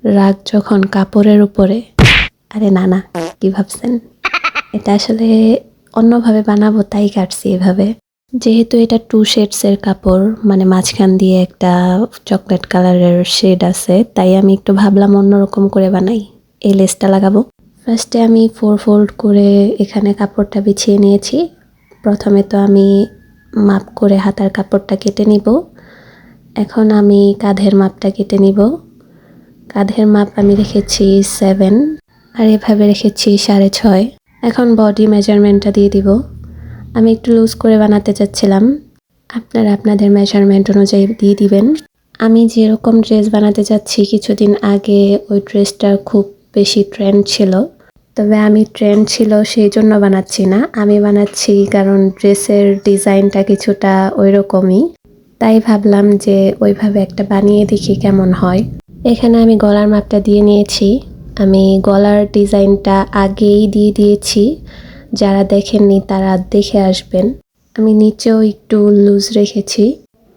রাগ যখন কাপড়ের উপরে, আরে না না, কি ভাবছেন? এটা আসলে অন্যভাবে বানাবো তাই কাটছি এভাবে। যেহেতু এটা 2 শেডসের কাপড়, মানে মাঝখান দিয়ে একটা চকলেট কালারের শেড আছে, তাই আমি একটু ভাবলাম অন্যরকম করে বানাই। এই লেসটা লাগাবো। ফার্স্টে আমি 4 ফোল্ড করে এখানে কাপড়টা বিছিয়ে নিয়েছি। প্রথমে তো আমি মাপ করে হাতার কাপড়টা কেটে নিব। এখন আমি কাঁধের মাপটা কেটে নিব। কাঁধের মাপ আমি রেখেছি 7 আর এভাবে রেখেছি 6.5। এখন বডি মেজারমেন্টটা দিয়ে দিব। আমি একটু লুজ করে বানাতে চাচ্ছিলাম, আপনারা আপনাদের মেজারমেন্ট অনুযায়ী দিয়ে দিবেন। আমি যেরকম ড্রেস বানাতে চাচ্ছি কিছুদিন আগে ওই ড্রেসটার খুব বেশি ট্রেন্ড ছিল, তবে আমি ট্রেন্ড ছিল সেই জন্য বানাচ্ছি না, আমি বানাচ্ছি কারণ ড্রেসের ডিজাইনটা কিছুটা ওই রকমই, তাই ভাবলাম যে ওইভাবে একটা বানিয়ে দেখি কেমন হয়। এখানে আমি গলার মাপটা দিয়ে নিয়েছি। আমি গলার ডিজাইনটা আগেই দিয়ে দিয়েছি, যারা দেখেননি তারা দেখে আসবেন। আমি নিচেও একটু লুজ রেখেছি।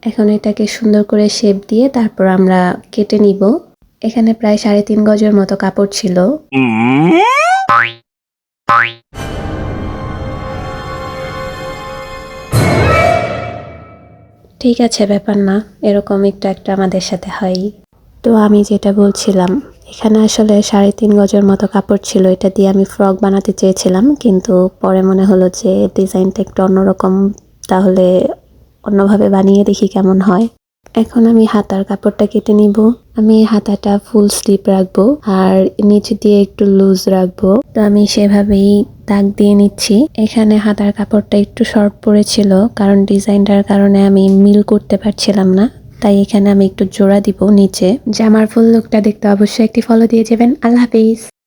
এখন এটাকে সুন্দর করে শেপ দিয়ে তারপর আমরা কেটে নিব। এখানে প্রায় 3.5 গজের মতো কাপড় ছিল। ঠিক আছে, ব্যাপার না, এরকম একটু একটা আমাদের সাথে হয়। তো আমি যেটা বলছিলাম, এখানে আসলে 3.5 গজের মতো কাপড় ছিল, এটা দিয়ে আমি ফ্রক বানাতে চেয়েছিলাম, কিন্তু পরে মনে হলো যে ডিজাইনটা একটু অন্যরকম, তাহলে অন্যভাবে বানিয়ে দেখি কেমন হয়। এখন আমি হাতার কাপড়টা কেটে নিব। আমি হাতাটা ফুল স্লিভ রাখবো আর নিচে দিয়ে একটু লুজ রাখবো, তো আমি সেভাবেই দাগ দিয়ে নিচ্ছি। এখানে হাতার কাপড়টা একটু শর্ট পড়েছিল, কারণ ডিজাইনটার কারণে আমি মিল করতে পারছিলাম না, তাই এখানে আমি একটু জোড়া দিব নিচে। জামার ফুল লুকটা দেখতে অবশ্যই একটি ফলো দিয়ে যাবেন। আল্লাহ হাফেজ।